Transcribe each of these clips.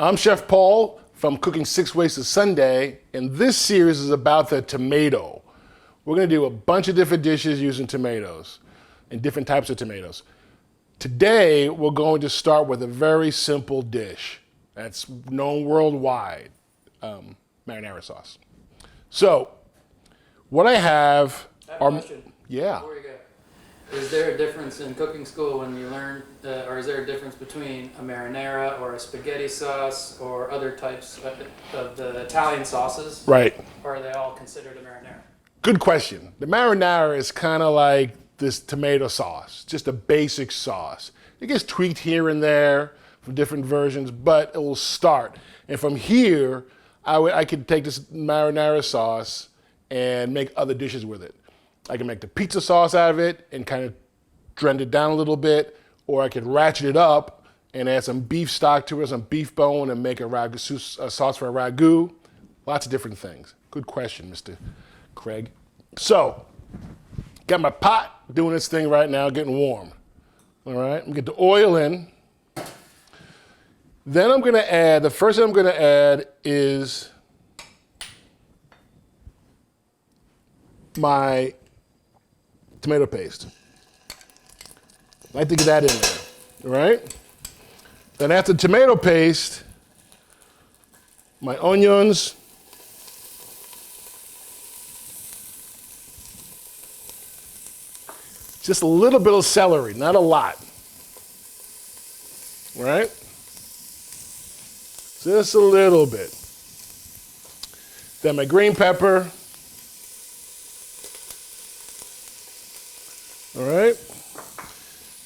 I'm Chef Paul from Cooking 6 Ways to Sunday, and this series is about the tomato. We're gonna do a bunch of different dishes using tomatoes and different types of tomatoes. Today, we're going to start with a very simple dish that's known worldwide, marinara sauce. So, what I have are... Question. Yeah. Before you go. Is there a difference in cooking school when you learn, or is there a difference between a marinara or a spaghetti sauce or other types of the Italian sauces? Right. Or are they all considered a marinara? Good question. The marinara is kind of like this tomato sauce, just a basic sauce. It gets tweaked here and there from different versions, but it will start. And from here, I could take this marinara sauce and make other dishes with it. I can make the pizza sauce out of it and kind of trend it down a little bit, or I could ratchet it up and add some beef stock to it, some beef bone, and make a sauce for a ragu. Lots of different things. Good question, Mr. Craig. So, got my pot doing its thing right now, getting warm. All right, I'm gonna get the oil in. Then I'm gonna add, the first thing I'm gonna add is my tomato paste. I like to get that in there, all right? Then after the tomato paste, my onions, just a little bit of celery, not a lot, all right? Just a little bit. Then my green pepper. All right?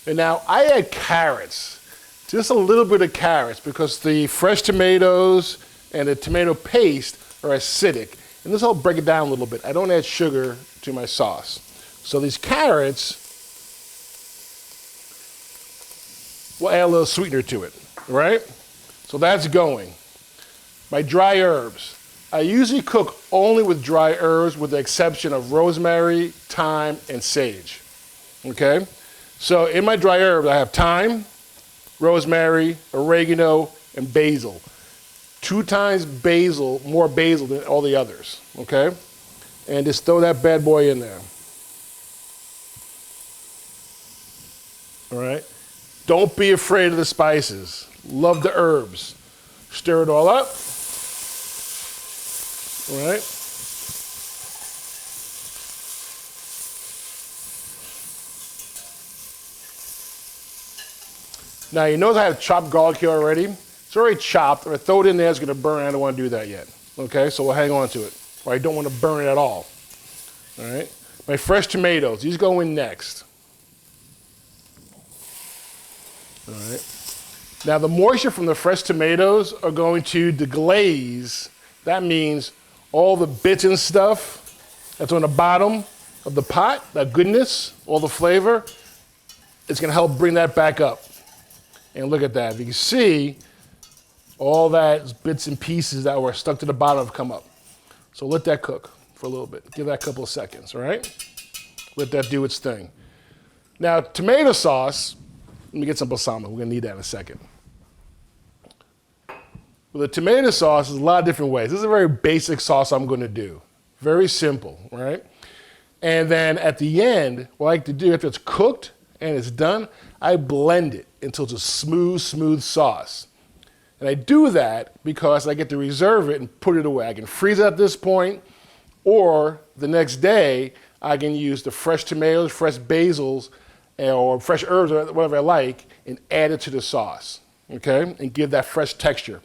And now I add carrots, just a little bit of carrots, because the fresh tomatoes and the tomato paste are acidic. And this will break it down a little bit. I don't add sugar to my sauce. So these carrots will add a little sweetener to it, all right? So that's going. My dry herbs. I usually cook only with dry herbs with the exception of rosemary, thyme, and sage. Okay, so in my dry herbs, I have thyme, rosemary, oregano, and basil. 2 times basil, more basil than all the others, okay? And just throw that bad boy in there. All right? Don't be afraid of the spices. Love the herbs. Stir it all up. All right? Now, you notice I have chopped garlic here already. It's already chopped. If I throw it in there, it's going to burn. I don't want to do that yet. Okay, so we'll hang on to it. Or I don't want to burn it at all. All right? My fresh tomatoes, these go in next. All right? Now, the moisture from the fresh tomatoes are going to deglaze. That means all the bits and stuff that's on the bottom of the pot, that goodness, all the flavor, it's going to help bring that back up. And look at that. You can see all that bits and pieces that were stuck to the bottom have come up. So let that cook for a little bit. Give that a couple of seconds, all right? Let that do its thing. Now, tomato sauce, let me get some balsamic. We're going to need that in a second. With a tomato sauce, there's a lot of different ways. This is a very basic sauce I'm going to do. Very simple, all right? And then at the end, what I like to do after it's cooked and it's done, I blend it until it's a smooth, smooth sauce. And I do that because I get to reserve it and put it away. I can freeze it at this point, or the next day, I can use the fresh tomatoes, fresh basils, or fresh herbs, or whatever I like, and add it to the sauce, okay? And give that fresh texture,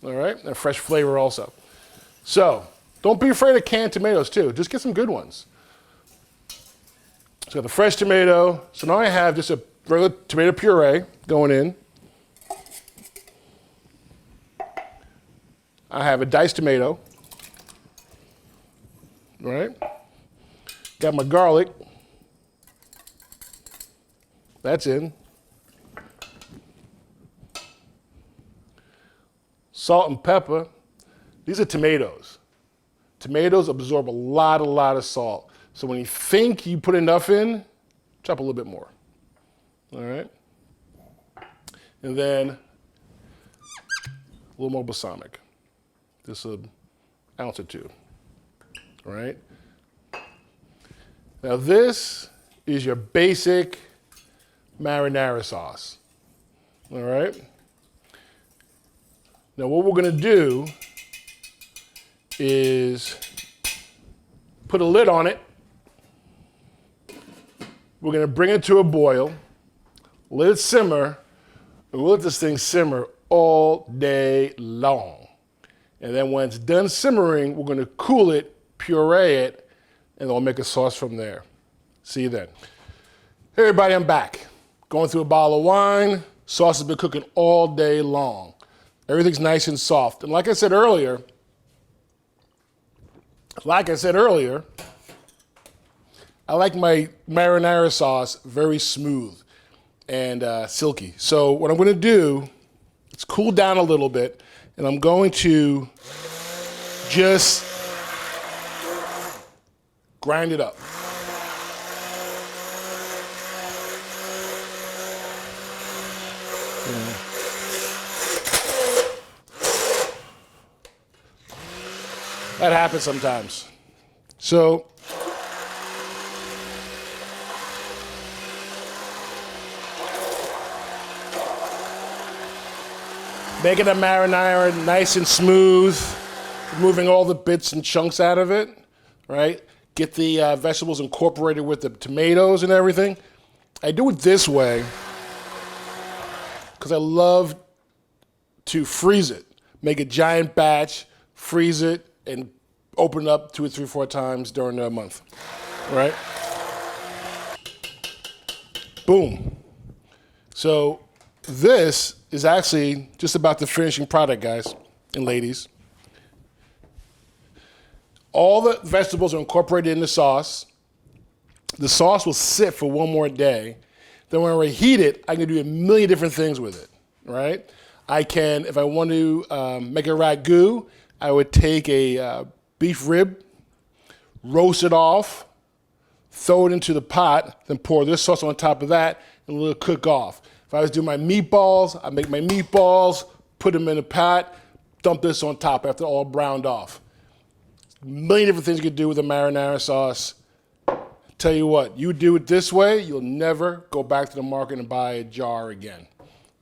all right? And fresh flavor also. So, don't be afraid of canned tomatoes too. Just get some good ones. So the fresh tomato. So now I have just a regular tomato puree going in. I have a diced tomato. All right? Got my garlic. That's in. Salt and pepper. These are tomatoes. Tomatoes absorb a lot of salt. So when you think you put enough in, chop a little bit more. All right? And then a little more balsamic. Just an ounce or two. All right? Now this is your basic marinara sauce. All right? Now what we're gonna do is put a lid on it. We're gonna bring it to a boil, let it simmer, and we'll let this thing simmer all day long. And then when it's done simmering, we're gonna cool it, puree it, and then we'll make a sauce from there. See you then. Hey everybody, I'm back. Going through a bottle of wine. Sauce has been cooking all day long. Everything's nice and soft. And like I said earlier, I like my marinara sauce very smooth and silky. So what I'm gonna do, it's cool down a little bit, and I'm going to just grind it up. That happens sometimes. So making the marinara nice and smooth, removing all the bits and chunks out of it, right? Get the vegetables incorporated with the tomatoes and everything. I do it this way because I love to freeze it. Make a giant batch, freeze it, and open it up 2 or 3 or 4 times during the month, right? Boom. So this is actually just about the finishing product, guys and ladies. All the vegetables are incorporated in the sauce. The sauce will sit for 1 more day. Then when I reheat it, I can do a million different things with it, right? I can, if I want to make a ragu, I would take a beef rib, roast it off, throw it into the pot, then pour this sauce on top of that, and let it cook off. If I was doing my meatballs, I make my meatballs, put them in a pot, dump this on top after all browned off. A million different things you could do with a marinara sauce. Tell you what, you do it this way, you'll never go back to the market and buy a jar again.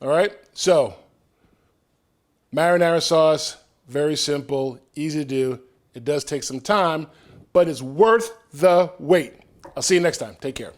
All right? So, marinara sauce, very simple, easy to do. It does take some time, but it's worth the wait. I'll see you next time. Take care.